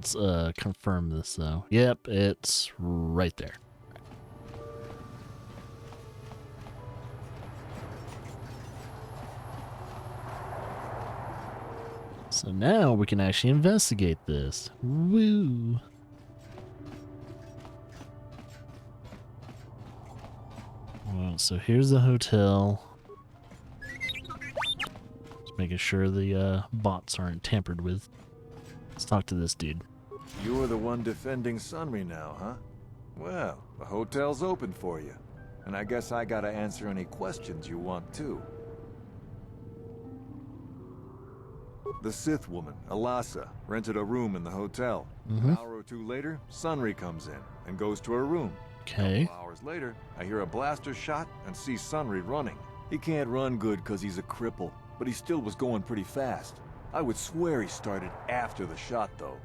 Let's confirm this though. Yep, it's right there. So now we can actually investigate this. Woo! Well, so here's the hotel. Just making sure the bots aren't tampered with. Let's talk to this dude. You're the one defending Sunry now, huh? Well, the hotel's open for you. And I guess I gotta answer any questions you want too. The Sith woman, Alasa, rented a room in the hotel. An hour or two later, Sunry comes in and goes to her room. Okay. A couple hours later, I hear a blaster shot and see Sunry running. He can't run good because he's a cripple, but he still was going pretty fast. I would swear he started after the shot, though.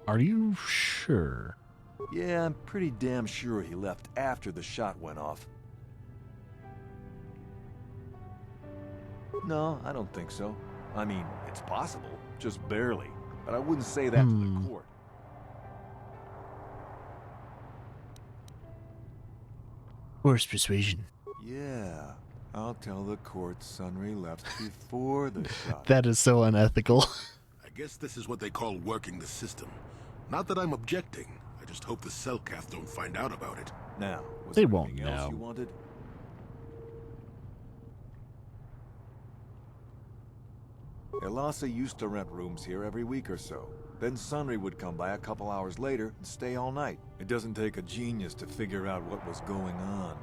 Are you sure? Yeah, I'm pretty damn sure he left after the shot went off. No, I don't think so. I mean, it's possible, just barely. But I wouldn't say that to the court. Force persuasion. Yeah, I'll tell the court Sunry left before the shot. That is so unethical. I guess this is what they call working the system. Not that I'm objecting. I just hope the Selkath don't find out about it. Now, was They there won't anything else know. you wanted? Alasa used to rent rooms here every week or so. Then Sunry would come by a couple hours later and stay all night. It doesn't take a genius to figure out what was going on.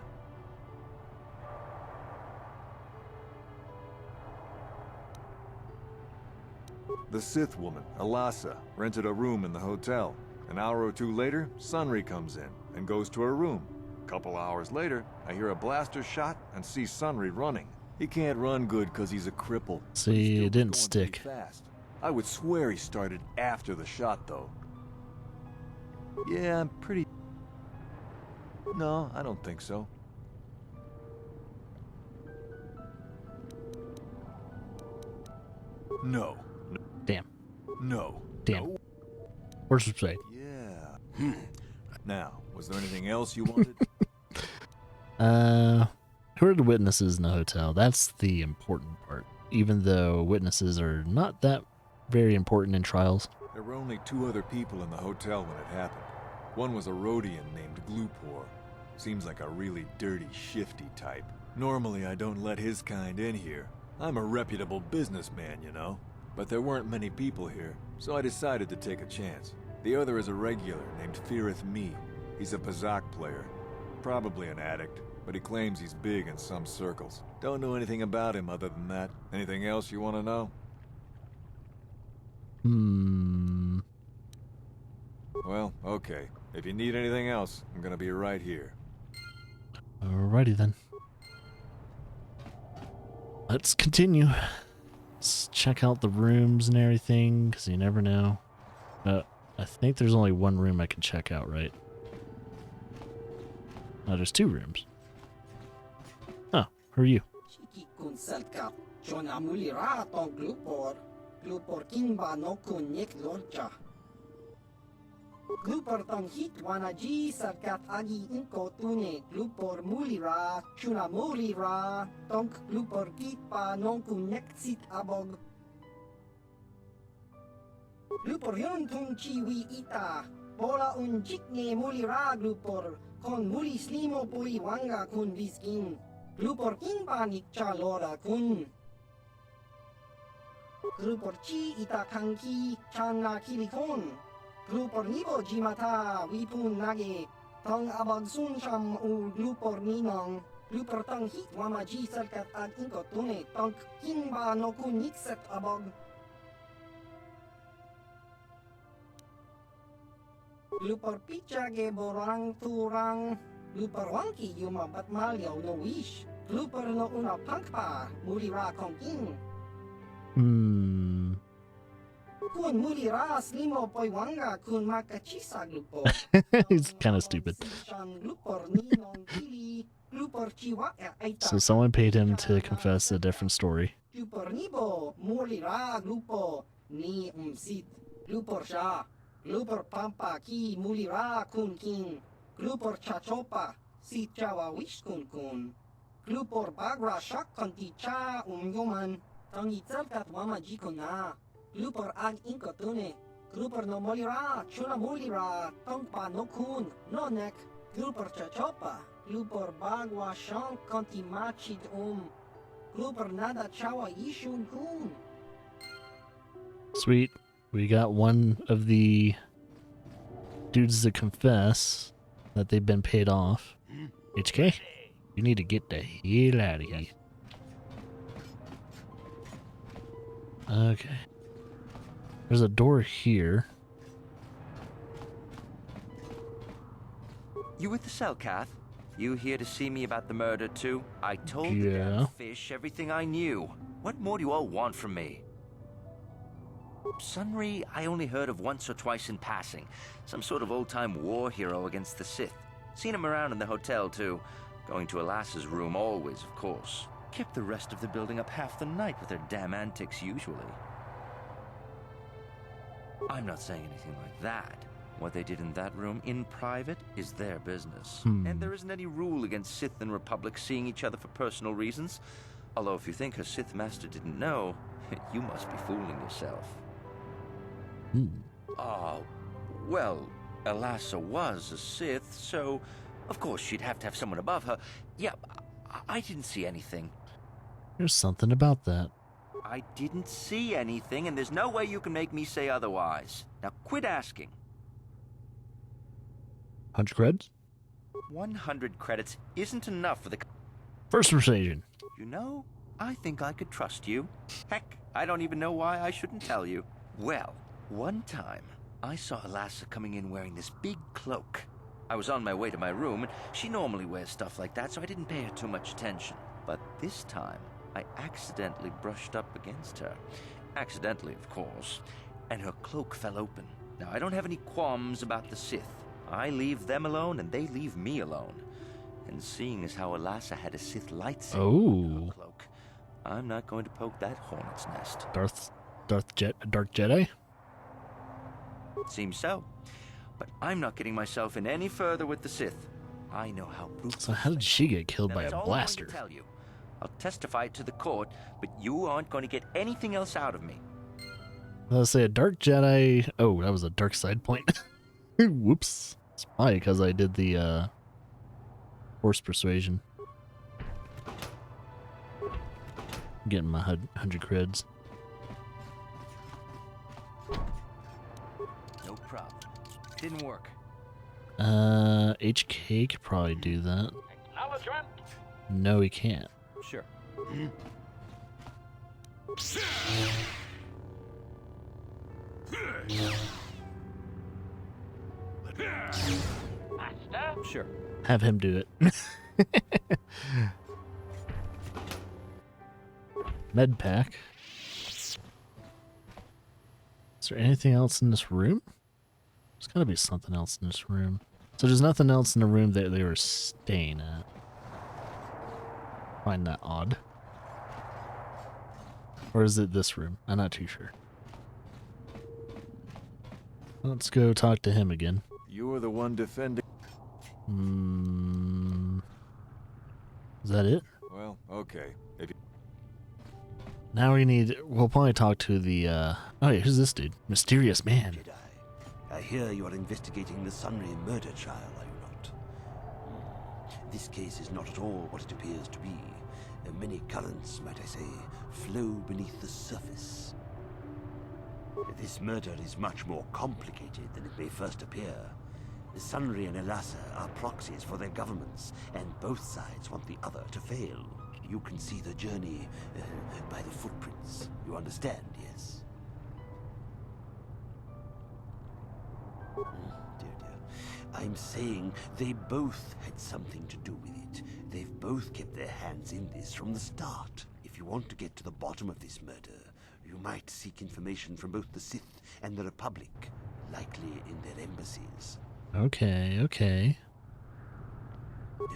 The Sith woman, Alasa, rented a room in the hotel. An hour or two later, Sunry comes in and goes to her room. A couple hours later, I hear a blaster shot and see Sunry running. He can't run good because he's a cripple. but See, he still it was didn't going stick. pretty fast. I would swear he started after the shot, though. Yeah, I'm pretty... No, I don't think so. No. Damn. No. Damn. No. Force persuade. Yeah. Now, was there anything else you wanted? Who are the witnesses in the hotel? That's the important part. Even though witnesses are not that very important in trials. There were only two other people in the hotel when it happened. One was a Rhodian named Glupor. Seems like a really dirty, shifty type. Normally I don't let his kind in here. I'm a reputable businessman, you know. But there weren't many people here, so I decided to take a chance. The other is a regular named Firith Me. He's a Pazak player. Probably an addict, but he claims he's big in some circles. Don't know anything about him other than that. Anything else you want to know? Well, okay. If you need anything else, I'm gonna be right here. Alrighty then. Let's continue. Let's check out the rooms and everything, because you never know. I think there's only one room I can check out, right? Oh, there's two rooms. Oh, who are you? Chiki kun selkat, chon amulira ton glupor kimba no kun nek lorcha. Glupor ton hit wanaji selkat agi inko tune, glupor mulira, chuna mulira, tonk glupor kitpa non kun nek sit abog. Glupor yun tun chiwi ita, bola un jikne mulira glupor, kon muli slimo pui wanga kun viskin. Glupor kimpa nikcha lora kun. Glupor chi ita kanki chana kilikon. Glupor nibo jimata wipun nage. Tong abag sun sham u glupor ninong. Glupor tong hit wamaji serkat ag inko tune. Tong kimba no kun nikset abog. Glupor picha ge borang turang. Glupor wangki yuma bat malyaw no wish. Glupor no una pangpa mulira kongking. Kun mulira slimo poi wanga kun makachisa glupor. He's kind of stupid. Glupor ninong kili. Glupor chiwa So someone paid him to confess a different story. Glupor Nibo, Mulira, Glupo, Ni Sit, Glupor Sha, Glupor Pampa, Ki, Mulira, Kun Kin, Glupor Chachopa, Si Chawa Wish Kun Kun, Glupor Bagra Shak Konti Cha, Yoman, Tangi Tzalkat Wama Jikona, Glupor Ag Inkotune, Glupor no Molira, Chuna Mulira, Tongpa no Kun, no Nek, Glupor Chachopa, Glupor Bagwa Shank Konti Machid Glupor Nada Chawa Yishun Kun. Sweet. We got one of the dudes to confess that they've been paid off. HK, you need to get the hell out of here. Okay. There's a door here. You with the cell, Kath? You here to see me about the murder, too? I told the Yeah. damn fish everything I knew. What more do you all want from me? Sunry, I only heard of once or twice in passing. Some sort of old-time war hero against the Sith. Seen him around in the hotel, too. Going to Alassa's room always, of course. Kept the rest of the building up half the night with their damn antics usually. I'm not saying anything like that. What they did in that room, in private, is their business. And there isn't any rule against Sith and Republic seeing each other for personal reasons. Although if you think her Sith master didn't know, you must be fooling yourself. Well, Alassa was a Sith, so of course she'd have to have someone above her. Yeah, I didn't see anything. There's something about that. I didn't see anything, and there's no way you can make me say otherwise. Now quit asking. 100 creds? 100 credits isn't enough for the... First persuasion. You know, I think I could trust you. Heck, I don't even know why I shouldn't tell you. Well, one time, I saw Alassa coming in wearing this big cloak. I was on my way to my room, and she normally wears stuff like that, so I didn't pay her too much attention. But this time, I accidentally brushed up against her. Accidentally, of course. And her cloak fell open. Now, I don't have any qualms about the Sith. I leave them alone, and they leave me alone. And seeing as how Alassa had a Sith lightsaber in her cloak, I'm not going to poke that hornet's nest. Dark Jedi? Seems so. But I'm not getting myself in any further with the Sith. I know how brutal. So how did she get killed Now, by that's a all I'm going blaster? to tell you. I'll testify it to the court, but you aren't going to get anything else out of me. Let's say a Dark Jedi. Oh, that was a dark side point. Whoops. It's probably because I did the Force persuasion. Getting my 100 creds. No problem. Didn't work. HK could probably do that. Acknowledgement. No, he can't. Sure. Master. Sure. Have him do it. Med pack. Is there anything else in this room? There's gotta be something else in this room. So there's nothing else in the room that they were staying at. Find that odd. Or is it this room? I'm not too sure. Let's go talk to him again. You were the one defending. Is that it? Well, okay. If you... Now we'll probably talk to the, oh yeah, who's this dude? Mysterious man. Jedi. I hear you are investigating the Sunry murder trial, are you not? This case is not at all what it appears to be. Many currents, might I say, flow beneath the surface. This murder is much more complicated than it may first appear. The Sunry and Alassa are proxies for their governments, and both sides want the other to fail. You can see the journey by the footprints. You understand, yes? Dear, dear. I'm saying they both had something to do with it. They've both kept their hands in this from the start. If you want to get to the bottom of this murder, you might seek information from both the Sith and the Republic, likely in their embassies. Okay. No,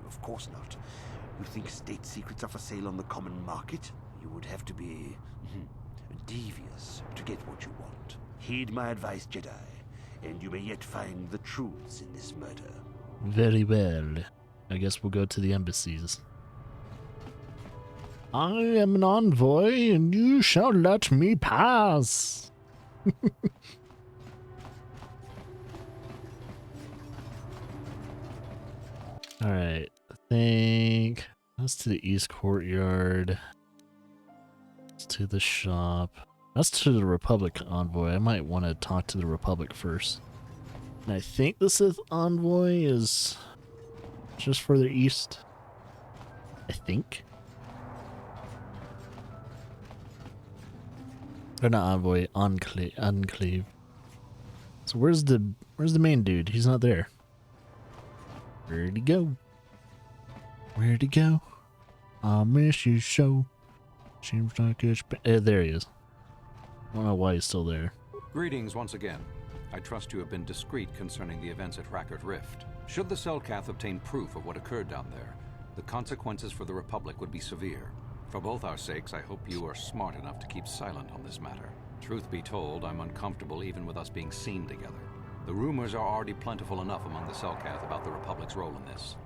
of course not. You think state secrets are for sale on the common market? You would have to be devious to get what you want. Heed my advice, Jedi, and you may yet find the truths in this murder. Very well. I guess we'll go to the embassies. I am an envoy, and you shall let me pass. Alright, I think that's to the East Courtyard. That's to the shop. That's to the Republic envoy. I might want to talk to the Republic first. And I think the Sith envoy is just further east. I think. Or not envoy, enclave. So where's the main dude? He's not there. Where'd he go? Where'd he go? I miss you so. Seems like it's there he is. I don't know why he's still there. Greetings once again. I trust you have been discreet concerning the events at Rackard Rift. Should the Selkath obtain proof of what occurred down there, the consequences for the Republic would be severe. For both our sakes, I hope you are smart enough to keep silent on this matter. Truth be told, I'm uncomfortable even with us being seen together. The rumors are already plentiful enough among the Selkath about the Republic's role in this.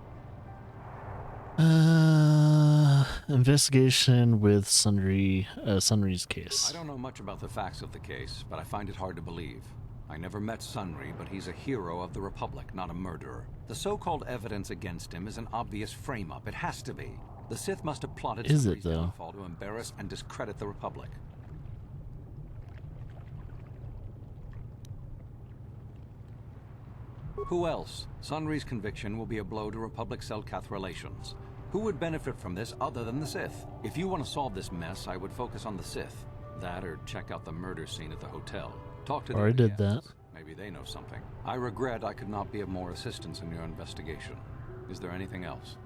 Investigation with Sunry's case. I don't know much about the facts of the case, but I find it hard to believe. I never met Sunry, but he's a hero of the Republic, not a murderer. The so-called evidence against him is an obvious frame-up. It has to be. The Sith must have plotted Sunry's downfall to embarrass and discredit the Republic. Who else? Sunry's conviction will be a blow to Republic-Selkath relations. Who would benefit from this other than the Sith? If you want to solve this mess, I would focus on the Sith. That or check out the murder scene at the hotel. Talk to the already did that. Maybe they know something. I regret I could not be of more assistance in your investigation. Is there anything else?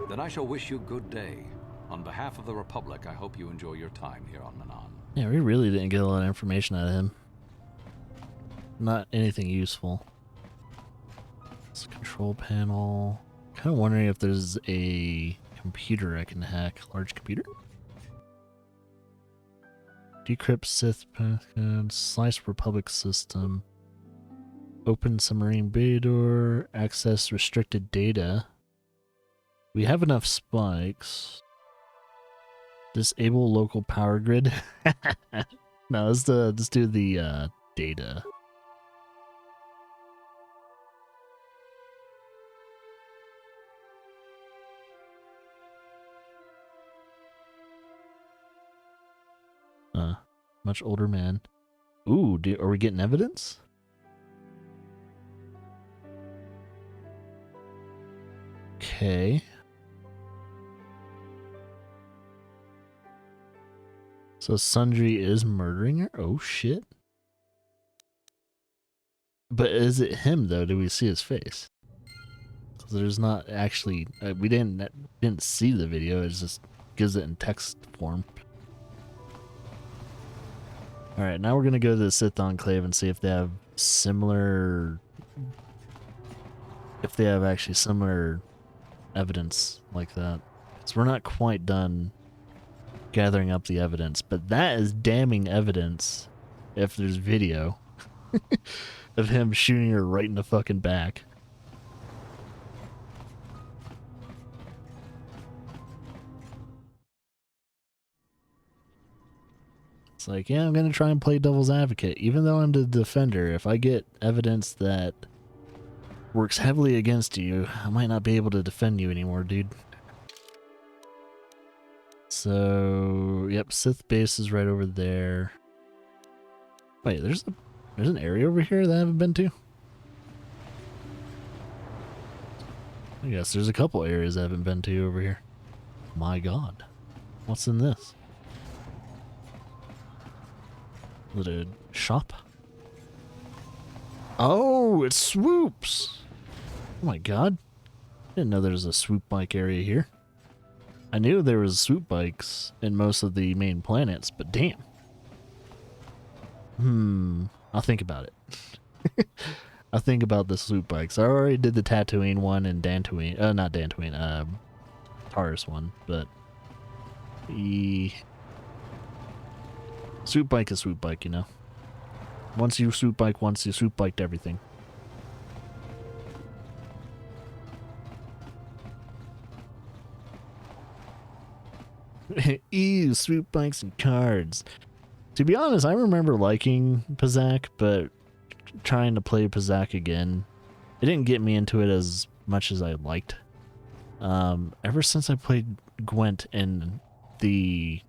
Then I shall wish you good day. On behalf of the Republic, I hope you enjoy your time here on Manaan. Yeah, we really didn't get a lot of information out of him. Not anything useful. It's a control panel. Kind of wondering if there's a computer I can hack. Large computer? Decrypt Sith packet, slice Republic system. Open submarine bay door. Access restricted data. We have enough spikes. Disable local power grid. No, let's do the data. Much older man. Ooh, are we getting evidence? Okay. So Sundry is murdering her? Oh shit. But is it him though? Do we see his face? Because there's not actually we didn't see the video. It just gives it in text form. Alright, now we're going to go to the Sith Enclave and see if they have similar... If they have actually similar evidence like that. So we're not quite done gathering up the evidence, but that is damning evidence if there's video of him shooting her right in the fucking back. It's like, yeah, I'm going to try and play devil's advocate. Even though I'm the defender, if I get evidence that works heavily against you, I might not be able to defend you anymore, dude. So, yep, Sith base is right over there. Wait, there's an area over here that I haven't been to? I guess there's a couple areas I haven't been to over here. My god. What's in this? Is it a shop? Oh, it swoops! Oh my god. Didn't know there was a swoop bike area here. I knew there was swoop bikes in most of the main planets, but damn. I'll think about it. I'll think about the swoop bikes. I already did the Tatooine one and Dantooine. Not Dantooine, Taurus one, but Swoop bike is swoop bike, you know. Once you swoop biked everything. Ew, swoop bikes and cards. To be honest, I remember liking Pazaak, but trying to play Pazaak again, it didn't get me into it as much as I liked. Ever since I played Gwent in the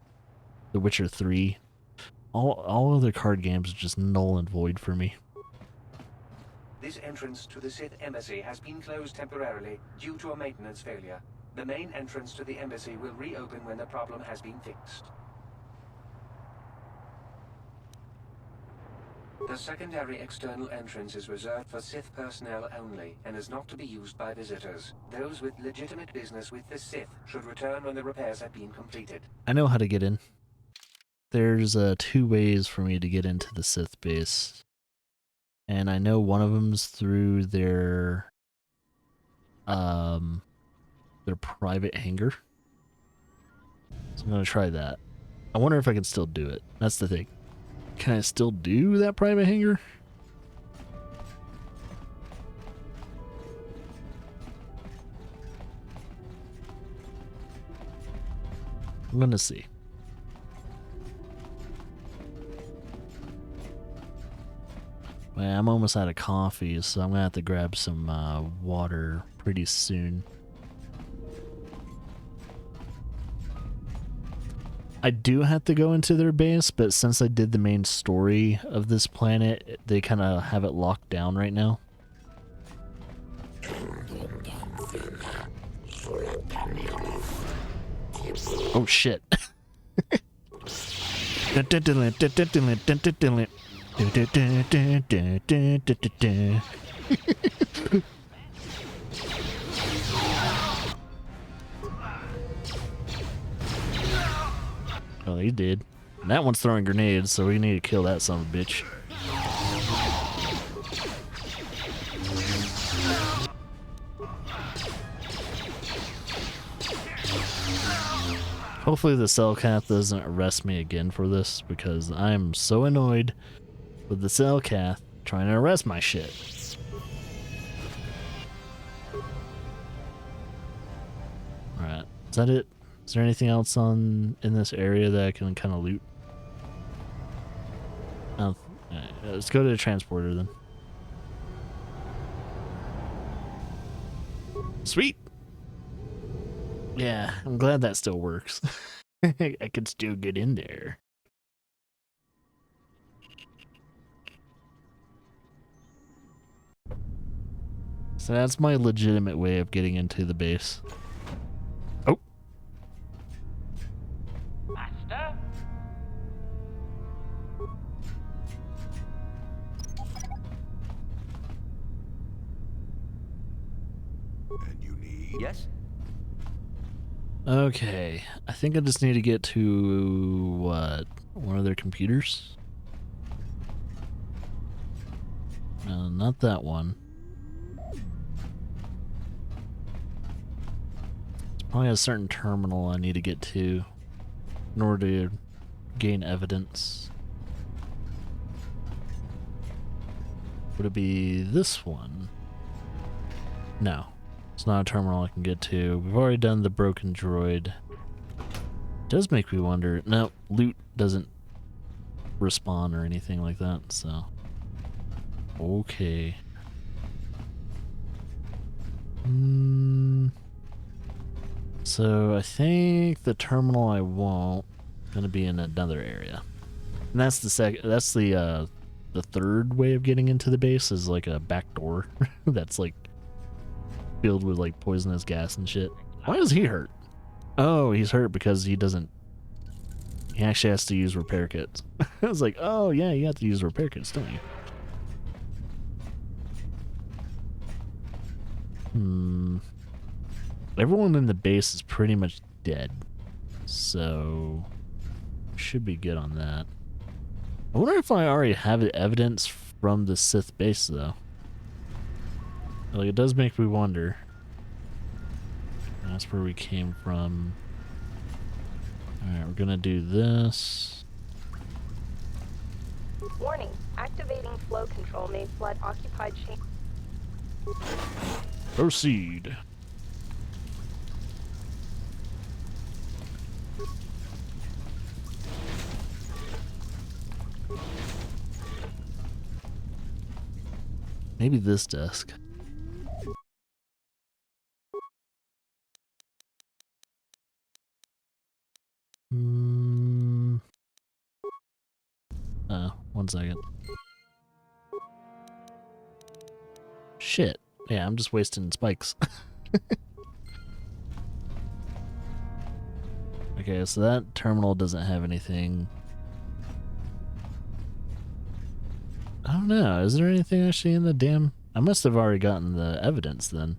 Witcher 3, all other card games are just null and void for me. This entrance to the Sith Embassy has been closed temporarily due to a maintenance failure. The main entrance to the embassy will reopen when the problem has been fixed. The secondary external entrance is reserved for Sith personnel only and is not to be used by visitors. Those with legitimate business with the Sith should return when the repairs have been completed. I know how to get in. There's 2 ways for me to get into the Sith base. And I know one of them's through their private hangar. So I'm gonna try that. I wonder if I can still do it. That's the thing. Can I still do that private hangar? I'm gonna see. Well, I'm almost out of coffee, so I'm gonna have to grab some water pretty soon. I do have to go into their base, but since I did the main story of this planet, they kind of have it locked down right now. Oh shit. Well, he did. And that one's throwing grenades, so we need to kill that son of a bitch. Hopefully the Selkath doesn't arrest me again for this, because I'm so annoyed with the Selkath trying to arrest my shit. Alright, is that it? Is there anything else in this area that I can kind of loot? Oh, right, let's go to the transporter then. Sweet! Yeah, I'm glad that still works. I could still get in there. So that's my legitimate way of getting into the base. Oh! Master? And you need... Yes? Okay, I think I just need to get to, what, one of their computers? No, not that one. It's probably a certain terminal I need to get to in order to gain evidence. Would it be this one? No. It's not a terminal I can get to. We've already done the broken droid. It does make me wonder. No, loot doesn't respawn or anything like that, so. Okay. So I think the terminal I want is gonna be in another area. And that's the third way of getting into the base is like a back door that's like filled with like poisonous gas and shit. Why is he hurt? Oh, he's hurt because he actually has to use repair kits. I was like, oh yeah, you have to use repair kits, don't you? Everyone in the base is pretty much dead, so should be good on that. I wonder if I already have evidence from the Sith base though. Like, it does make me wonder. That's where we came from. gonna do this. Warning, activating flow control may flood occupied chamber. Proceed. Maybe this desk. One second. Shit. Yeah, I'm just wasting spikes. Okay, so that terminal doesn't have anything. I don't know. Is there anything actually in the damn... I must have already gotten the evidence then.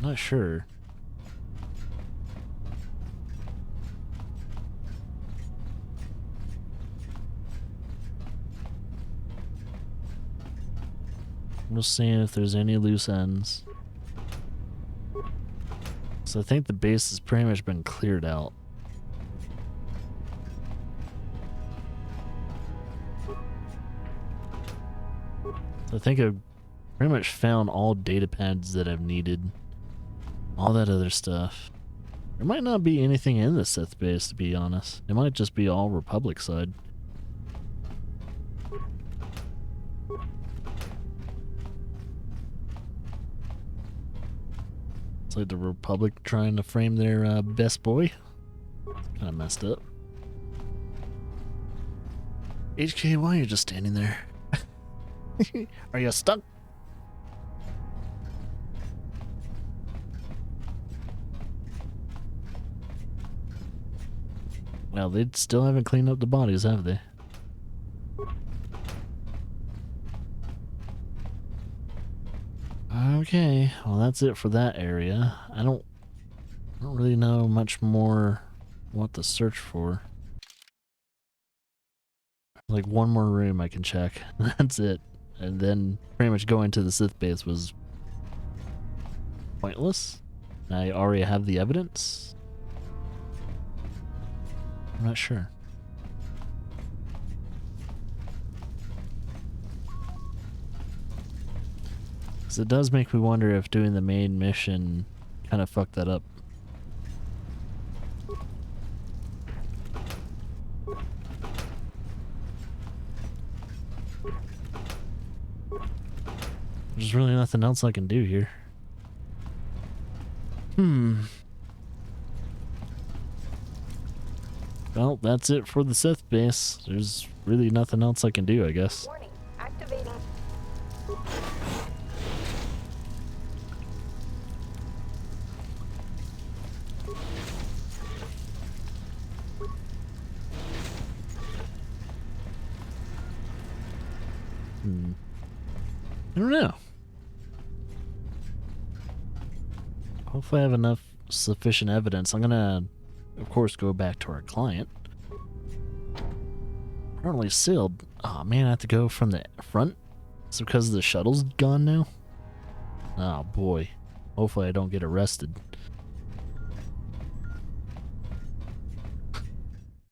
Not sure. I'm just seeing if there's any loose ends. So I think the base has pretty much been cleared out. I think I've pretty much found all data pads that I've needed. All that other stuff. There might not be anything in the Sith base, to be honest. It might just be all Republic side. It's like the Republic trying to frame their best boy. Kind of messed up. HK, why are you just standing there? Are you stuck? Well, they still haven't cleaned up the bodies, have they? Okay, well that's it for that area. I don't really know much more what to search for. Like one more room I can check. That's it. And then pretty much going to the Sith base was pointless. I already have the evidence. I'm not sure. Because it does make me wonder if doing the main mission kind of fucked that up. There's really nothing else I can do here. Well, that's it for the Sith base. There's really nothing else I can do, I guess. Warning, activating. I don't know. Hopefully I have enough sufficient evidence. I'm gonna, of course, go back to our client. Apparently sealed. Oh man, I have to go from the front? It's because the shuttle's gone now? Oh boy. Hopefully I don't get arrested.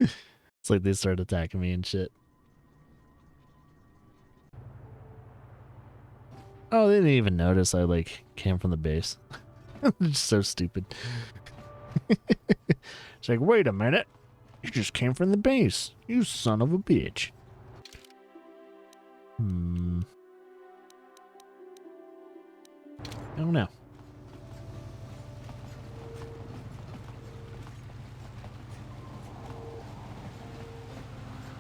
It's like they start attacking me and shit. Oh, they didn't even notice I like came from the base. It's so stupid. It's like, wait a minute. You just came from the base. You son of a bitch. I don't know.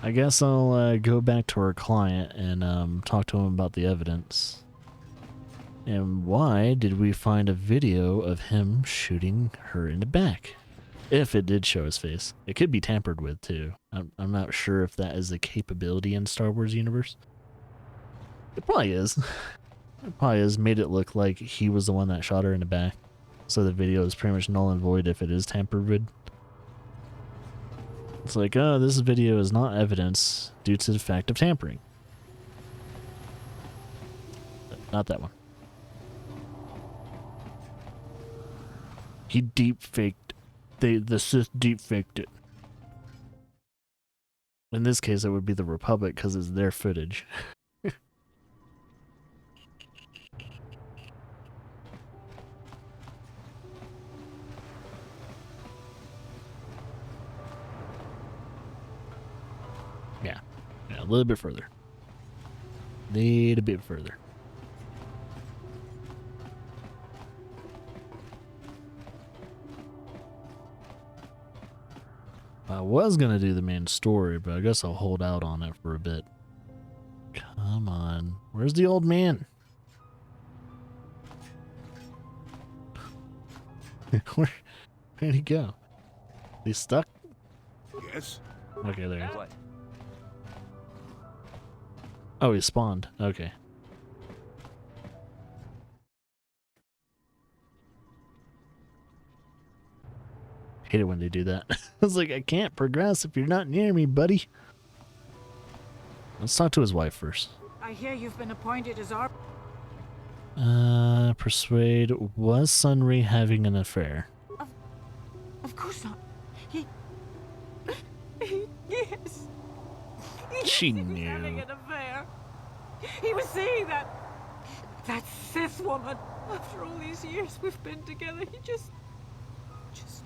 I guess I'll go back to our client and talk to him about the evidence. And why did we find a video of him shooting her in the back? If it did show his face. It could be tampered with too. I'm not sure if that is a capability in Star Wars universe. It probably is. It probably is. Made it look like he was the one that shot her in the back. So the video is pretty much null and void if it is tampered with. It's like, oh, this video is not evidence due to the fact of tampering. Not that one. He deep faked the Sith deep faked it. In this case, it would be the Republic because it's their footage. Yeah, a little bit further. Need a bit further. I was gonna do the main story, but I guess I'll hold out on it for a bit. Come on. Where's the old man? Where'd he go? He's stuck? Yes? Okay, there he is. What? Oh, he spawned. Okay. Hate it when they do that. I was like, I can't progress if you're not near me, buddy. Let's talk to his wife first. I hear you've been appointed as our... Persuade, was Sunry having an affair? Of course not. He... Yes. She He was knew. having an affair. He was seeing that Sith woman. After all these years we've been together, he just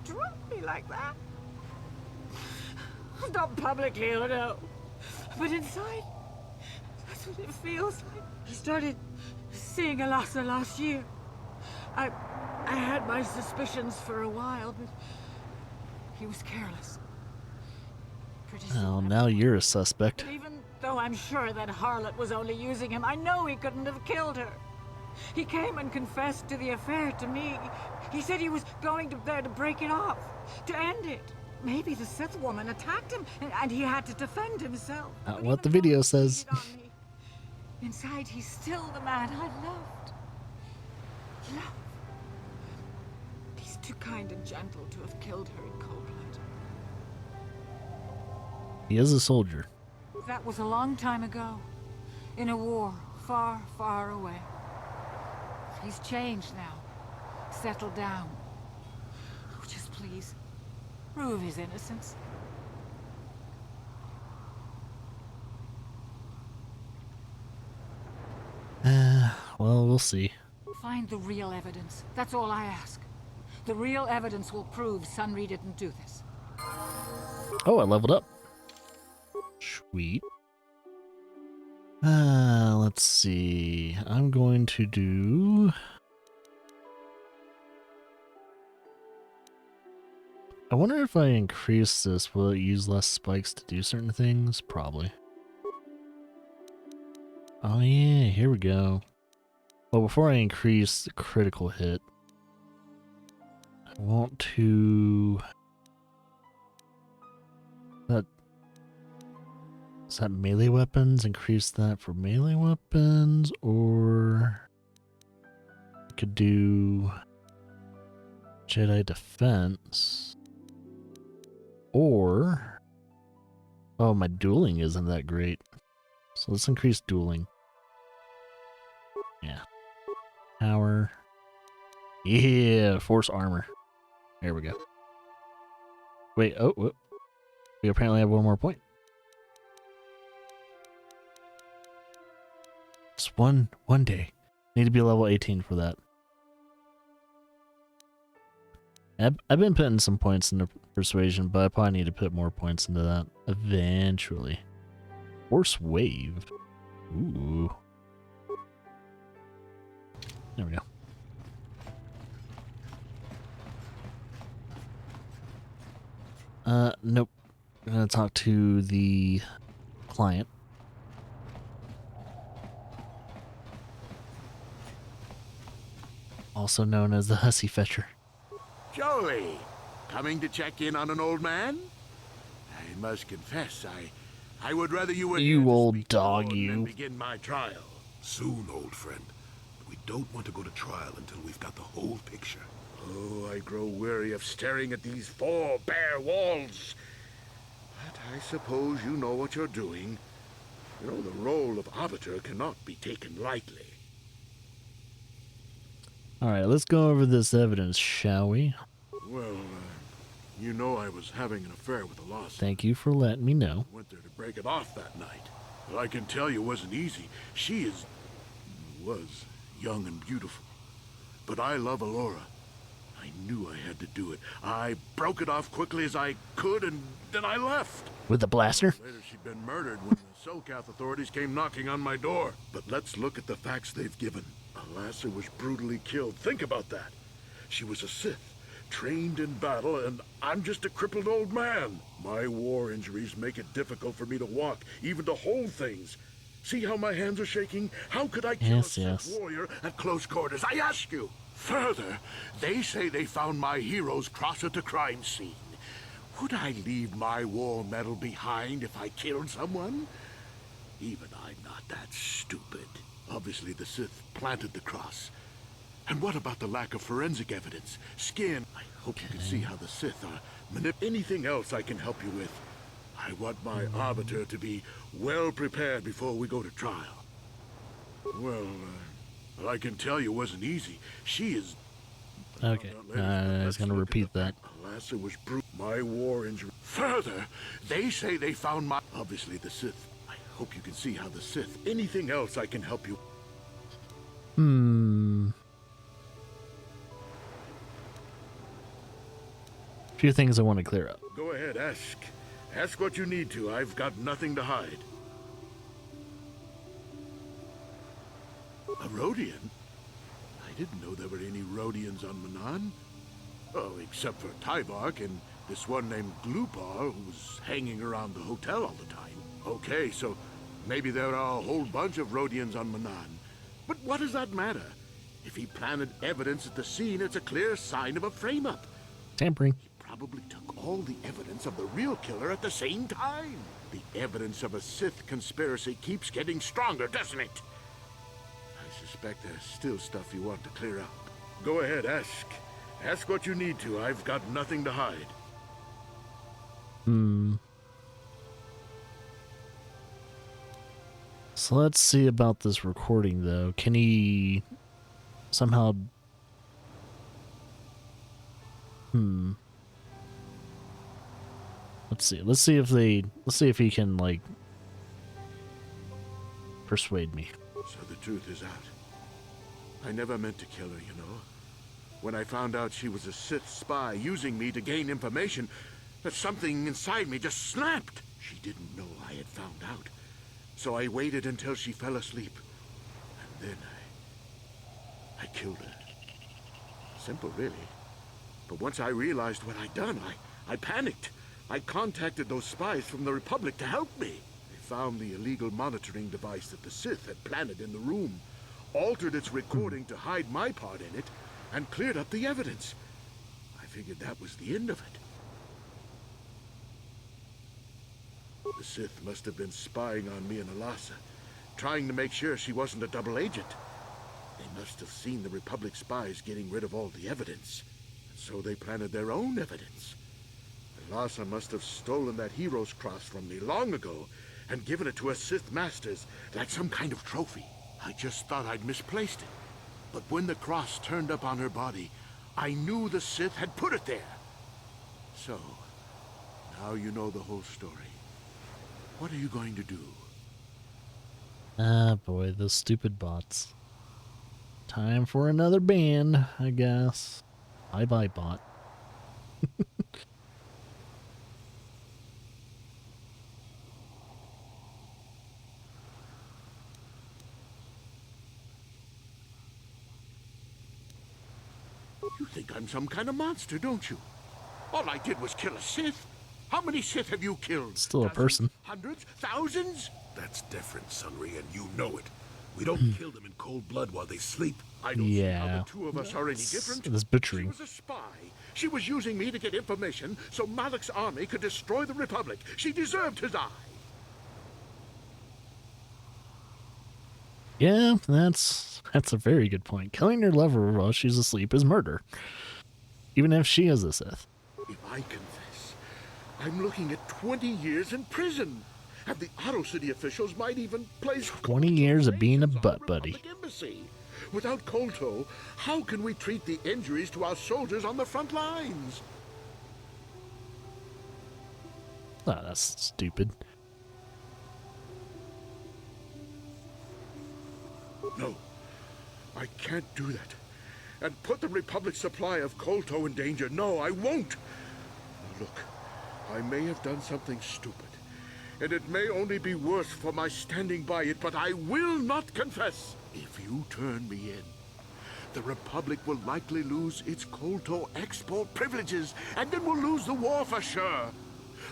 dropped me like that. Not publicly, oh no. But inside, that's what it feels like. He started seeing Alasa last year. I had my suspicions for a while, but he was careless. Pretty soon Well, I now was- you're a suspect. But even though I'm sure that harlot was only using him, I know he couldn't have killed her. He came and confessed to the affair to me. He said he was going there to break it off, to end it. Maybe the Sith woman attacked him, and he had to defend himself. Not But what the even video though he says. cheated on me, inside, he's still the man I loved. Love. He's too kind and gentle to have killed her in cold blood. He is a soldier. That was a long time ago, in a war far, far away. He's changed now, settled down. Oh, just please, prove his innocence. Well, we'll see. Find the real evidence. That's all I ask. The real evidence will prove Sunry didn't do this. Oh, I leveled up. Sweet. Let's see. I'm going to do... I wonder if I increase this, will it use less spikes to do certain things? Probably. Oh yeah, here we go. Well, before I increase the critical hit, I want to... Is that melee weapons? Increase that for melee weapons, or I could do Jedi defense, or oh, my dueling isn't that great, so let's increase dueling. Yeah, power. Yeah, force armor. There we go. Wait, oh, whoop. We apparently have one more point. Just one day. Need to be level 18 for that. I've been putting some points into persuasion, but I probably need to put more points into that eventually. Force wave. Ooh. There we go. Nope. I'm gonna talk to the client. Also known as the Hussy Fetcher. Joey, coming to check in on an old man? I must confess, I would rather you were You here to old speak dog, alone you. and begin my trial. Soon, old friend. We don't want to go to trial until we've got the whole picture. Oh, I grow weary of staring at these four bare walls. But I suppose you know what you're doing. You know, the role of arbiter cannot be taken lightly. Alright, let's go over this evidence, shall we? Well, You know I was having an affair with Alasa. Thank you for letting me know. Went there to break it off that night. But I can tell you it wasn't easy. She was young and beautiful. But I love Alora. I knew I had to do it. I broke it off quickly as I could, and then I left. With the blaster? Later, she'd been murdered when the Selkath authorities came knocking on my door. But let's look at the facts they've given. Alasa was brutally killed. Think about that. She was a Sith, trained in battle, and I'm just a crippled old man. My war injuries make it difficult for me to walk, even to hold things. See how my hands are shaking? How could I kill a Sith warrior at close quarters? I ask you. Further, they say they found my hero's cross at the crime scene. Would I leave my war medal behind if I killed someone? Even I'm not that stupid. Obviously, the Sith planted the cross. And what about the lack of forensic evidence? Skin. I hope you can see how the Sith are anything else I can help you with. I want my arbiter to be well prepared before we go to trial. Well, I can tell you it wasn't easy. She is... Okay, I was going to repeat that. Alasa was my war injury. Further, they say they found my... Obviously, the Sith. I hope you can see how the Sith... Anything else I can help you... Few things I want to clear up. Go ahead, ask. Ask what you need to. I've got nothing to hide. A Rodian? I didn't know there were any Rodians on Manaan. Oh, except for Tyvark and this one named Glupar who was hanging around the hotel all the time. Okay, so maybe there are a whole bunch of Rodians on Manaan. But what does that matter? If he planted evidence at the scene, it's a clear sign of a frame-up. Tampering. He probably took all the evidence of the real killer at the same time. The evidence of a Sith conspiracy keeps getting stronger, doesn't it? I suspect there's still stuff you want to clear up. Go ahead, ask. Ask what you need to. I've got nothing to hide. So let's see about this recording, though. Can he somehow... Let's see. Let's see if he can, like, persuade me. So the truth is out. I never meant to kill her, you know. When I found out she was a Sith spy using me to gain information, that something inside me just snapped. She didn't know I had found out. So I waited until she fell asleep. And then I killed her. Simple, really. But once I realized what I'd done, I panicked. I contacted those spies from the Republic to help me. They found the illegal monitoring device that the Sith had planted in the room, altered its recording to hide my part in it, and cleared up the evidence. I figured that was the end of it. The Sith must have been spying on me and Alasa, trying to make sure she wasn't a double agent. They must have seen the Republic spies getting rid of all the evidence, and so they planted their own evidence. Alasa must have stolen that hero's cross from me long ago and given it to her Sith masters like some kind of trophy. I just thought I'd misplaced it. But when the cross turned up on her body, I knew the Sith had put it there. So, now you know the whole story. What are you going to do? Ah, boy, those stupid bots. Time for another ban, I guess. Bye-bye, bot. You think I'm some kind of monster, don't you? All I did was kill a Sith. How many Sith have you killed? Still a person. Hundreds? Thousands? That's different, Sunry, and you know it. We don't kill them in cold blood while they sleep. I don't see how the two of us are any different. This butchering. She was a spy. She was using me to get information so Malak's army could destroy the Republic. She deserved to die. Yeah, that's a very good point. Killing your lover while she's asleep is murder. Even if she is a Sith. If I confess, I'm looking at 20 years in prison. And the Otto City officials might even place 20 years of being a butt buddy. Embassy. Without Kolto, how can we treat the injuries to our soldiers on the front lines? Oh, that's stupid. No, I can't do that. And put the Republic's supply of Kolto in danger. No, I won't. Look, I may have done something stupid, and it may only be worse for my standing by it, but I will not confess. If you turn me in, the Republic will likely lose its Kolto export privileges, and then we'll lose the war for sure.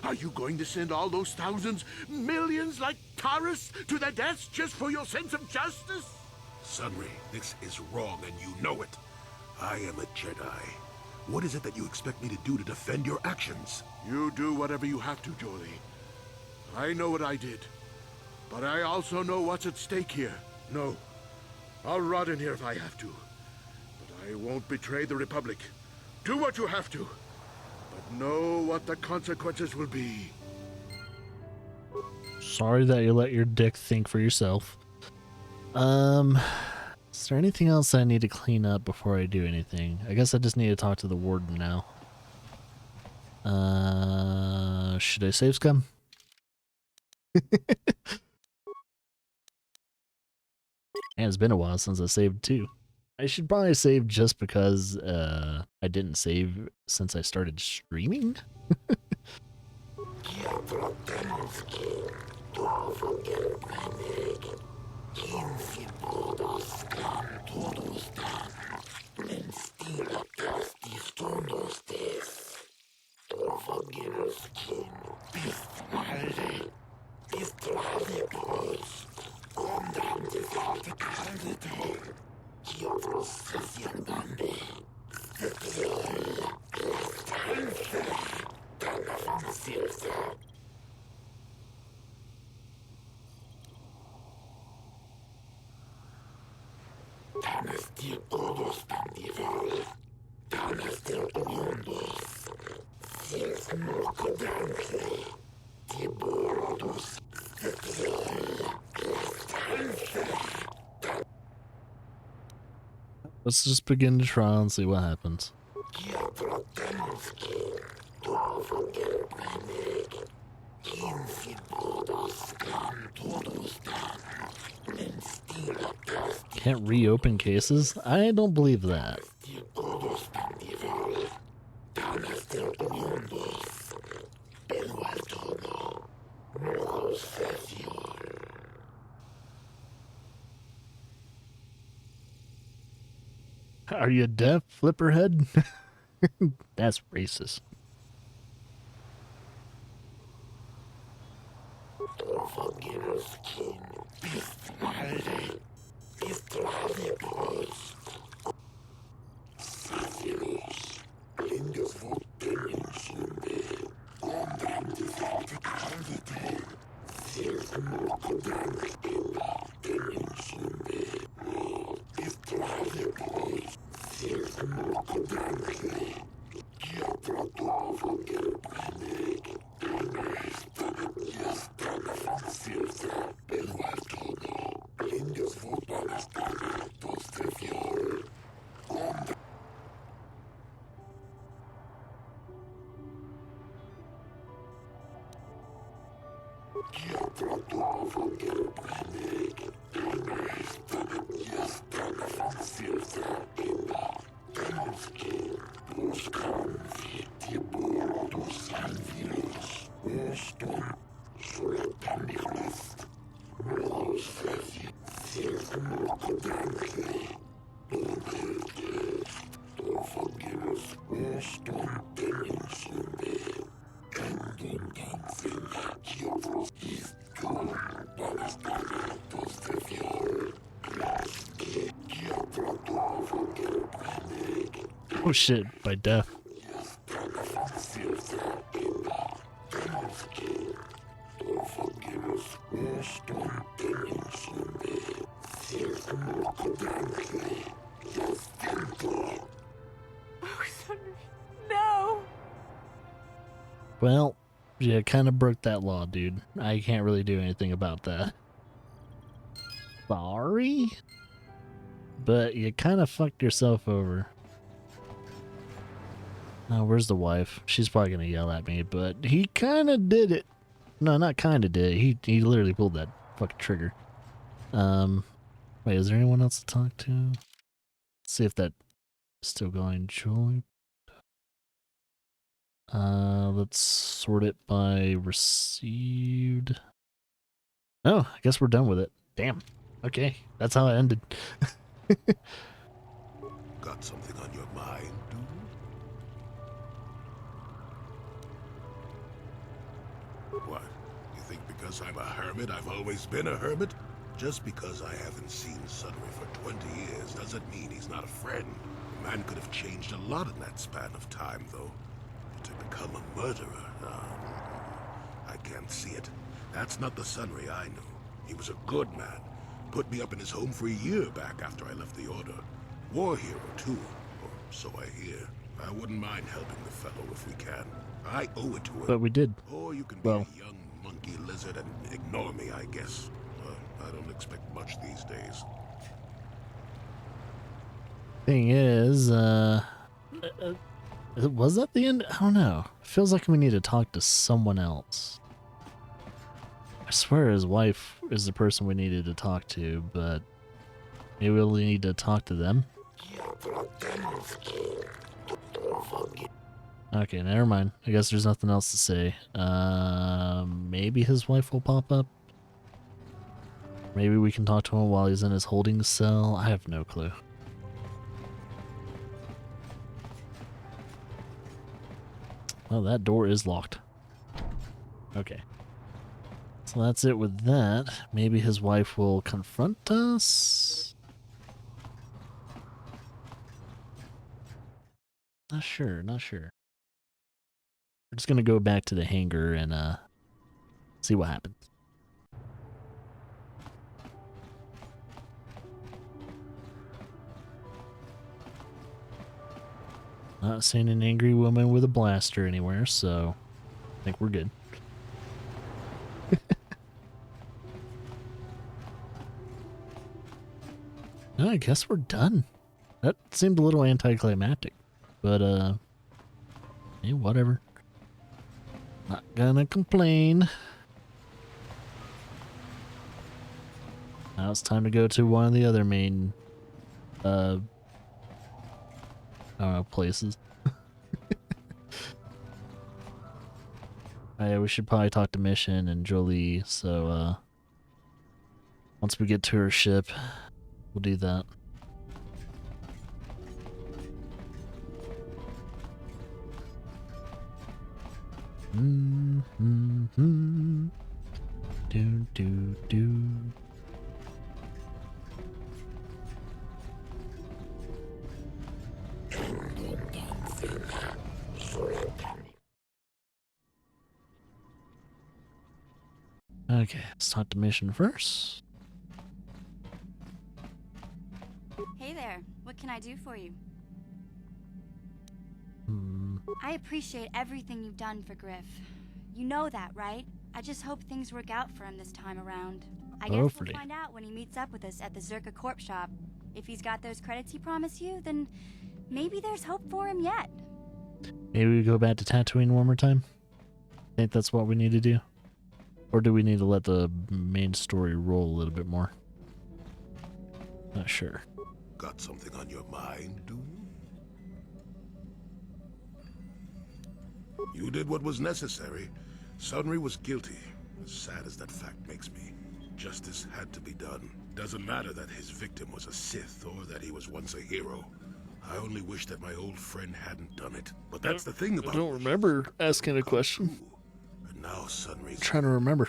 Are you going to send all those thousands, millions like Taurus to their deaths just for your sense of justice? Sunry, this is wrong, and you know it. I am a Jedi. What is it that you expect me to do to defend your actions? You do whatever you have to, Jolee. I know what I did, but I also know what's at stake here. No, I'll rot in here if I have to, but I won't betray the Republic. Do what you have to, but know what the consequences will be. Sorry that you let your dick think for yourself. Is there anything else I need to clean up before I do anything? I guess I just need to talk to the warden now. Should I save scum? And it's been a while since I saved too. I should probably save just because I didn't save since I started streaming. Let's just begin the trial and see what happens. Can't reopen cases? I don't believe that. Are you deaf, flipperhead? That's racist. Oh shit, by death. No! Well, you kind of broke that law, dude. I can't really do anything about that. Sorry? But you kind of fucked yourself over. Where's the wife? She's probably gonna yell at me, but he kind of did it. No, not kind of did. He literally pulled that fucking trigger. Wait, is there anyone else to talk to? Let's see if that's still going. Joy. Let's sort it by received. Oh, I guess we're done with it. Damn. Okay, that's how it ended. Got something on your mind, dude? What? You think because I'm a hermit, I've always been a hermit? Just because I haven't seen Sunray for 20 years doesn't mean he's not a friend. The man could have changed a lot in that span of time, though. To become a murderer, I can't see it. That's not the Sunray I knew. He was a good man. Put me up in his home for a year back after I left the Order. War hero, too, or so I hear. I wouldn't mind helping the fellow if we can. I owe it to him. But we did. Or you can be a young monkey lizard and ignore me, I guess. I don't expect much these days. Thing is, was that the end? I don't know. Feels like we need to talk to someone else. I swear his wife is the person we needed to talk to, but maybe we'll need to talk to them. Okay, never mind. I guess there's nothing else to say. Maybe his wife will pop up. Maybe we can talk to him while he's in his holding cell. I have no clue. Oh, that door is locked. Okay. So that's it with that. Maybe his wife will confront us? Not sure, not sure. We're just gonna go back to the hangar and see what happens. Not seeing an angry woman with a blaster anywhere, so I think we're good. I guess we're done. That seemed a little anticlimactic, but hey, whatever. Not gonna complain. Now it's time to go to one of the other main I don't know, places. Yeah, we should probably talk to Mission and Jolie, so once we get to her ship, we'll do that. Do do do. Okay, let's talk to Mission first. Hey there, what can I do for you? I appreciate everything you've done for Griff. You know that, right? I just hope things work out for him this time around. I guess we'll find out when he meets up with us at the Zerka Corp shop. If he's got those credits he promised you, then maybe there's hope for him yet. Maybe we go back to Tatooine one more time? Think that's what we need to do? Or do we need to let the main story roll a little bit more? Not sure. Got something on your mind, dude? You did what was necessary. Sunray was guilty. As sad as that fact makes me. Justice had to be done. Doesn't matter that his victim was a Sith or that he was once a hero. I only wish that my old friend hadn't done it. But that's the thing about I don't remember asking a question. And now Sunray's I'm trying to remember.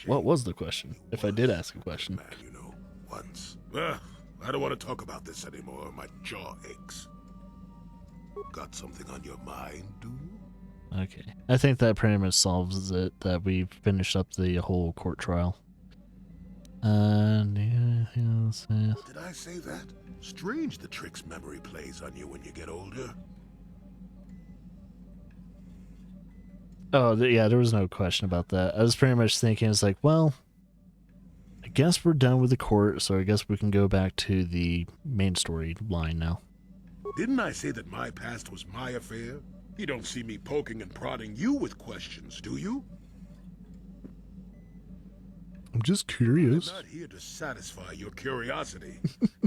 What was the question? If I did ask a question. man, you know, once. I don't want to talk about this anymore. My jaw aches. Got something on your mind, dude? Okay. I think that pretty much solves it, that we finished up the whole court trial. Anything else? Did I say that? Strange the tricks memory plays on you when you get older. Oh, yeah, there was no question about that. I was pretty much thinking, it's like, well, I guess we're done with the court, so I guess we can go back to the main story line now. Didn't I say that my past was my affair? You don't see me poking and prodding you with questions, do you? I'm just curious. I'm not here to satisfy your curiosity.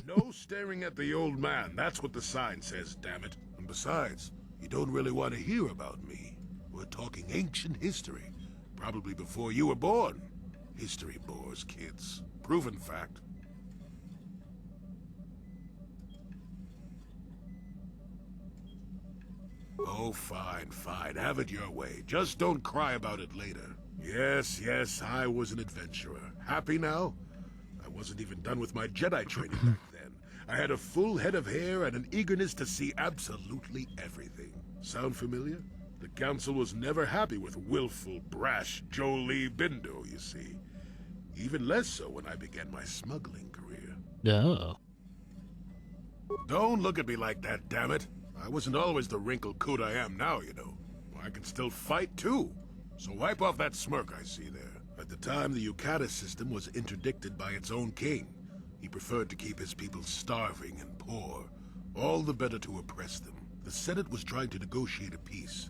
No staring at the old man. That's what the sign says, damn it. And besides, you don't really want to hear about me. We're talking ancient history. Probably before you were born. History bores kids. Proven fact. Oh, fine, fine. Have it your way. Just don't cry about it later. Yes, I was an adventurer. Happy now? I wasn't even done with my Jedi training back then. I had a full head of hair and an eagerness to see absolutely everything. Sound familiar? The Council was never happy with willful, brash Jolee Bindo, you see. Even less so when I began my smuggling career. Oh. Don't look at me like that, damn it. I wasn't always the wrinkled coot I am now, you know. I can still fight, too. So wipe off that smirk I see there. At the time, the Yukata system was interdicted by its own king. He preferred to keep his people starving and poor, all the better to oppress them. The Senate was trying to negotiate a peace,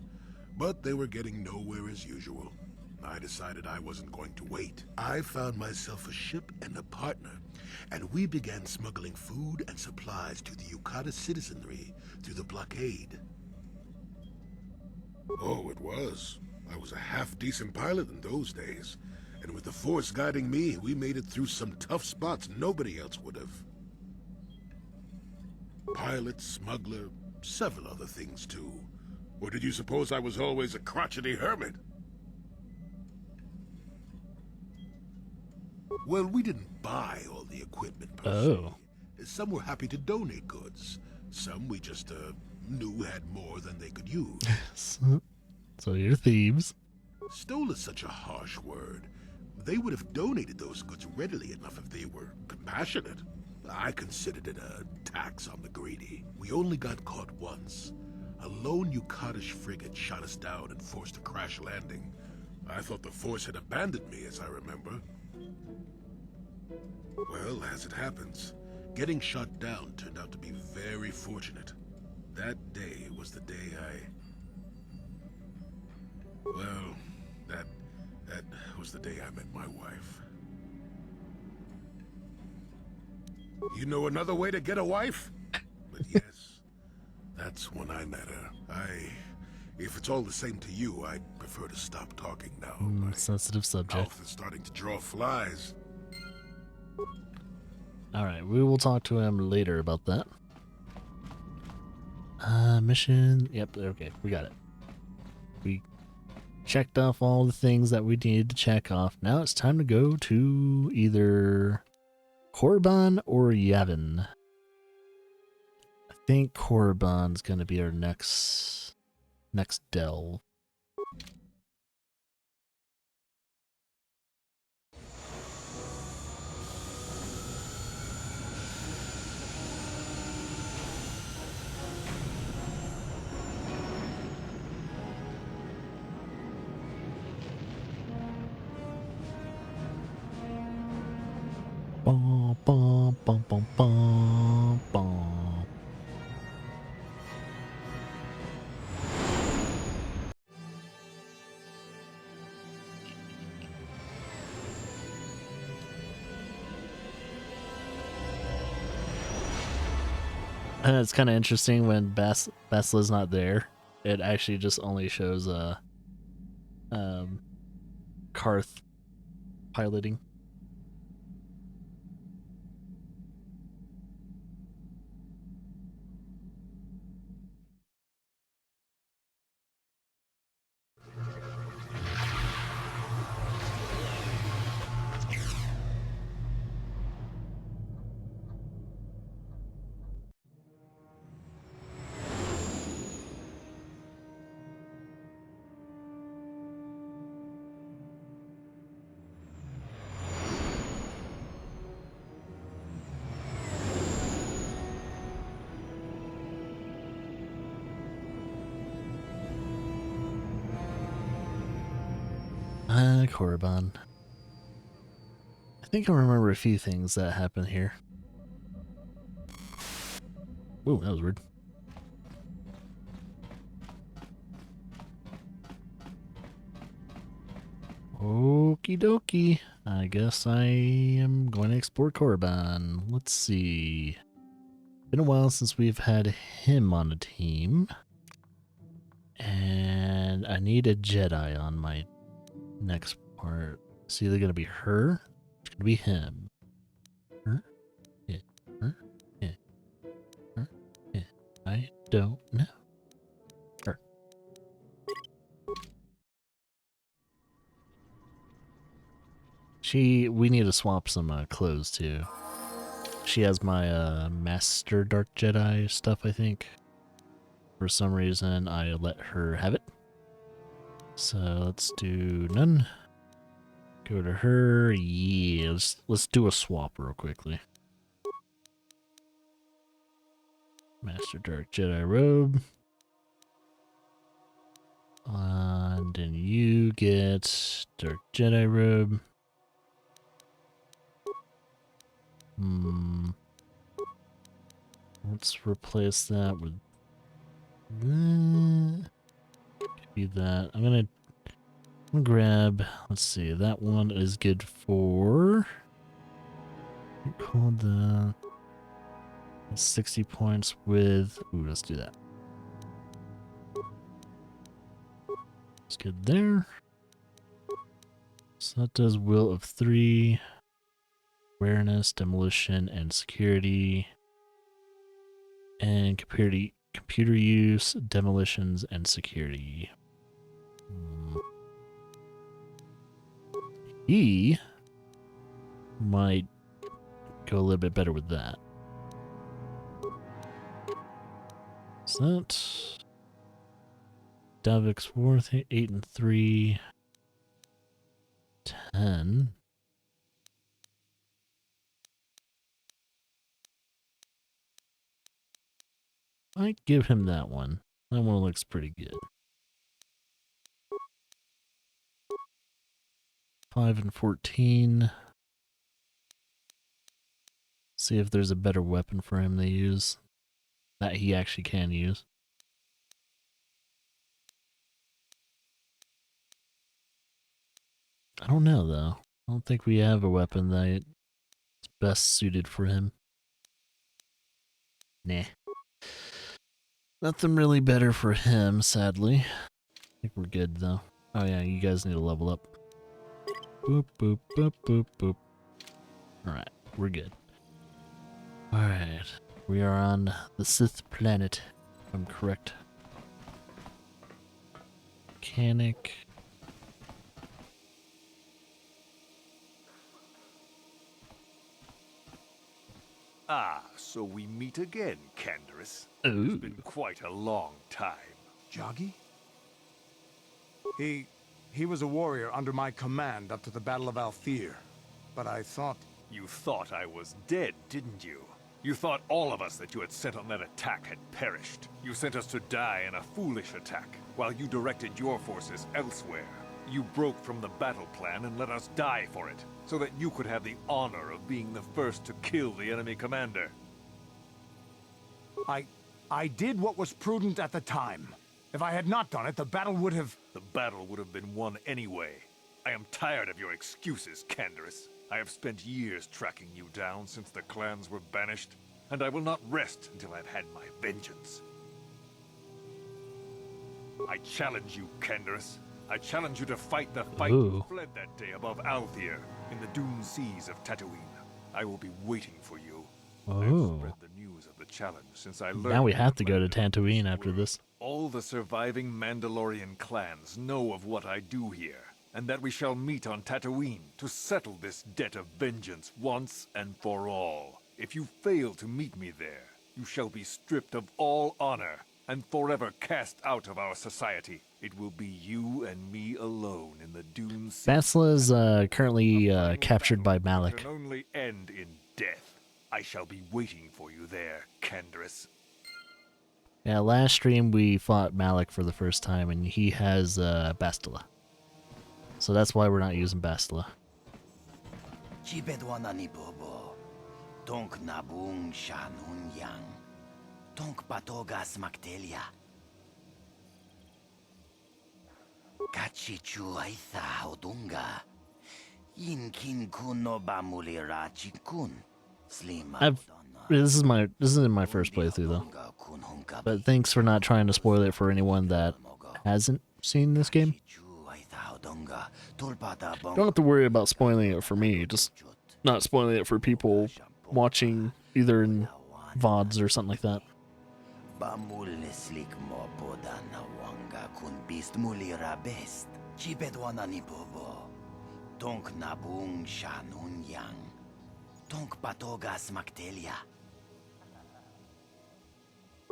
but they were getting nowhere as usual. I decided I wasn't going to wait. I found myself a ship and a partner, and we began smuggling food and supplies to the Yukata citizenry through the blockade. Oh, it was. I was a half-decent pilot in those days, and with the Force guiding me, we made it through some tough spots nobody else would have. Pilot, smuggler, several other things too. Or did you suppose I was always a crotchety hermit? Well, we didn't buy all the equipment per se. Some were happy to donate goods. Some we just knew had more than they could use. So you're thieves. Stole is such a harsh word. They would have donated those goods readily enough if they were compassionate. I considered it a tax on the greedy. We only got caught once. A lone Yukatish frigate shot us down and forced a crash landing. I thought the Force had abandoned me, as I remember. Well, as it happens, getting shot down turned out to be very fortunate. That day was the day Well, that was the day I met my wife. You know another way to get a wife? But yes, that's when I met her. If it's all the same to you, I'd prefer to stop talking now. Sensitive subject. Mouth is starting to draw flies. Alright, we will talk to him later about that. Mission. Yep, okay, we got it. We checked off all the things that we needed to check off. Now it's time to go to either Korriban or Yavin. I think Korriban's gonna be our next delve. Bum, bum, bum, bum, bum, bum. And it's kind of interesting when Basila's not there. It actually just only shows Carth piloting. Korriban. I think I remember a few things that happened here. Ooh, that was weird. Okie dokie. I guess I am going to explore Korriban. Let's see. Been a while since we've had him on a team. And I need a Jedi on my next part. It's either going to be her, it's going to be him. Her? Yeah. Her? Yeah. Her? Yeah. I don't know. Her. We need to swap some clothes too. She has my Master Dark Jedi stuff, I think. For some reason, I let her have it. So let's do none. Go to her. Yeah, let's do a swap real quickly. Master Dark Jedi robe. And then you get Dark Jedi robe. Let's replace that with be that. I'm gonna grab, let's see, that one is good for, called the 60 points with, ooh, let's do that. It's good there. So that does Will of 3, awareness, demolition, and security, and computer use, demolitions, and security. He might go a little bit better with that. Is that Davix Worth 8 and 3, 10. I give him that one. That one looks pretty good. 5 and 14. See if there's a better weapon for him to use. That he actually can use. I don't know though. I don't think we have a weapon that is best suited for him. Nah. Nothing really better for him, sadly. I think we're good though. Oh yeah, you guys need to level up. Boop, boop, boop, boop, boop. Alright, we're good. Alright, we are on the Sith planet, if I'm correct. Mechanic. Ah, so we meet again, Canderous. Ooh. It's been quite a long time. Joggy? He was a warrior under my command up to the Battle of Althir. But I thought... You thought I was dead, didn't you? You thought all of us that you had sent on that attack had perished. You sent us to die in a foolish attack, while you directed your forces elsewhere. You broke from the battle plan and let us die for it, so that you could have the honor of being the first to kill the enemy commander. I did what was prudent at the time. If I had not done it, the battle would have... The battle would have been won anyway. I am tired of your excuses, Canderous. I have spent years tracking you down since the clans were banished, and I will not rest until I've had my vengeance. I challenge you, Canderous. I challenge you to fight the fight you fled that day above Althir, in the dune seas of Tatooine. I will be waiting for you. I have spread the news of the challenge since I learned... Now we have to go to Tatooine after this. All the surviving Mandalorian clans know of what I do here, and that we shall meet on Tatooine to settle this debt of vengeance once and for all. If you fail to meet me there, you shall be stripped of all honor and forever cast out of our society. It will be you and me alone in the dune sea. Bastila is currently captured by Malak. Can only end in death. I shall be waiting for you there, Canderous. Yeah, last stream we fought Malak for the first time, and he has Bastila. So that's why we're not using Bastila. Tonk nabung shanun yang. Tonk patogas maktelia. Kachichu aitha odunga. Inkin kuno bamulira chikun. Slima. This isn't my first playthrough though. But thanks for not trying to spoil it for anyone that hasn't seen this game. Don't have to worry about spoiling it for me, just not spoiling it for people watching either in VODs or something like that.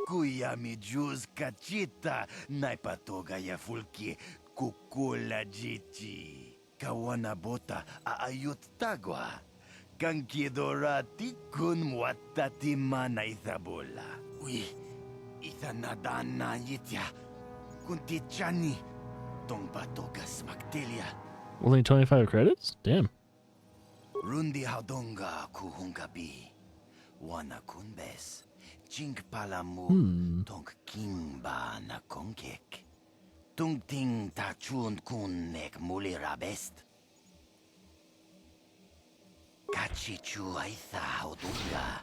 Kuya mi juz kachita naipatoga ya fulki kukula jichi. Kawana bota aayut tagwa. Kankidorati kun mwatati mana ithabola. Ui, ithanadana yitya. Kuntichani. Tongpatoga smaktelia. Only 25 credits? Damn. Rundi haudonga kuhungabi. Wana kunbes. Chink palamu tonk kimba na konkek. Tung ting ta chun kun nek mulira best. Kachichu aitha odunga.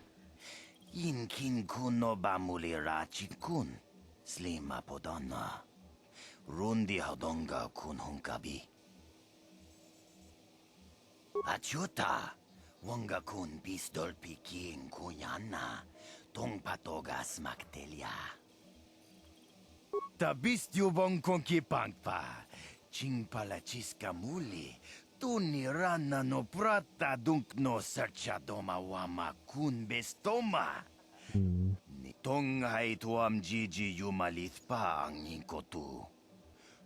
Inkin kuno ba mulira chikun. Slima podonna. Rundi haudonga kun hunkabi. Achuta. Wanga kun pistol piking kunyana. Tong patogas maktelia. Tabistyo bong konki pangpa. Ching palachiska muli. Tuni rana no prata dunk no searcha doma wama kun bestoma. Ni tong hai tuam jiji yumalith pa ang inkotu.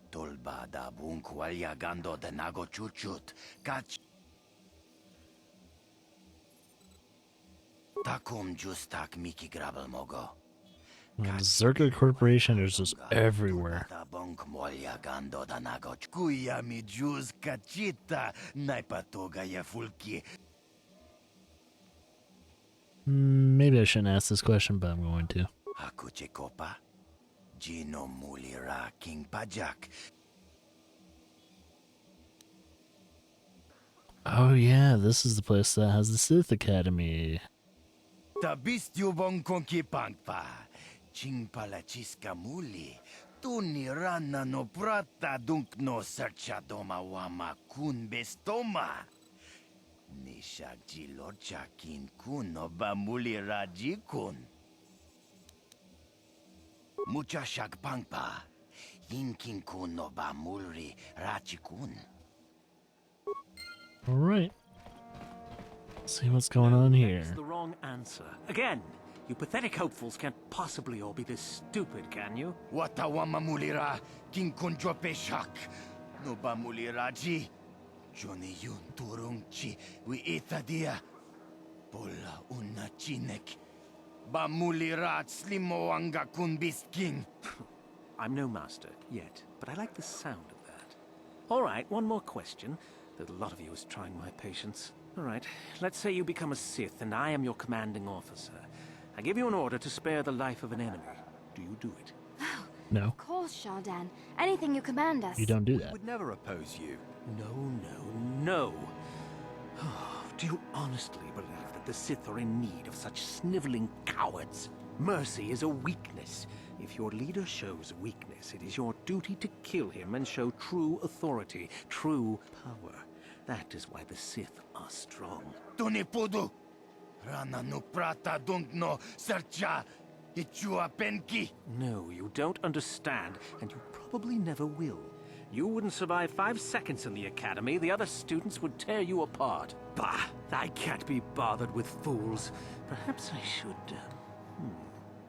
Tolba da bunk walya gando de nago chuchut. Kach. Takum justak Miki Grabel Mogo. Zerka Corporation is just everywhere. Maybe I shouldn't ask this question, but I'm going to. Oh yeah, this is the place that has the Sith Academy. Tabistyo bong konki pangpa. Ching palachiska muli. Tuni rana no prata dunk no searcha doma wama kun bestoma. Nishak jilocha kin kun no bamuli raji kun. Mucha shak pangpa. Yinkin kun no bamulri raji kun. Alright. See what's going on here. That's the wrong answer. Again, you pathetic hopefuls can't possibly all be this stupid, can you? Watawama mulira, king kunjo peshak. No ba muliraji. Johnny yun turungchi, we itadia. Pola una chinek. Ba mulirat slimo anga kun king. I'm no master yet, but I like the sound of that. All right, one more question. That a lot of you is trying my patience. All right, let's say you become a Sith and I am your commanding officer. I give you an order to spare the life of an enemy. Do you do it? No. Of course, Shardan. Anything you command us. You don't do that. We would never oppose you. No. Do you honestly believe that the Sith are in need of such sniveling cowards? Mercy is a weakness. If your leader shows weakness, it is your duty to kill him and show true authority, true power. That is why the Sith are strong. Tunipudu! Rana no prata dunk no searcha ichua penki. No, you don't understand, and you probably never will. You wouldn't survive 5 seconds in the academy. The other students would tear you apart. Bah! I can't be bothered with fools. Perhaps I should,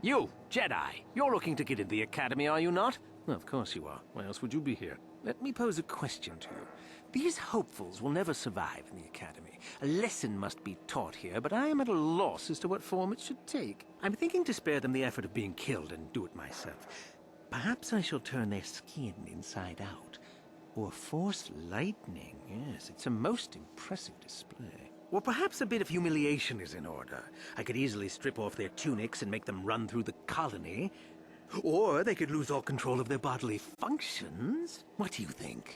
You, Jedi! You're looking to get in the academy, are you not? Well, of course you are. Why else would you be here? Let me pose a question to you. These hopefuls will never survive in the academy. A lesson must be taught here, but I am at a loss as to what form it should take. I'm thinking to spare them the effort of being killed and do it myself. Perhaps I shall turn their skin inside out. Or force lightning. Yes, it's a most impressive display. Or perhaps a bit of humiliation is in order. I could easily strip off their tunics and make them run through the colony. Or they could lose all control of their bodily functions. What do you think?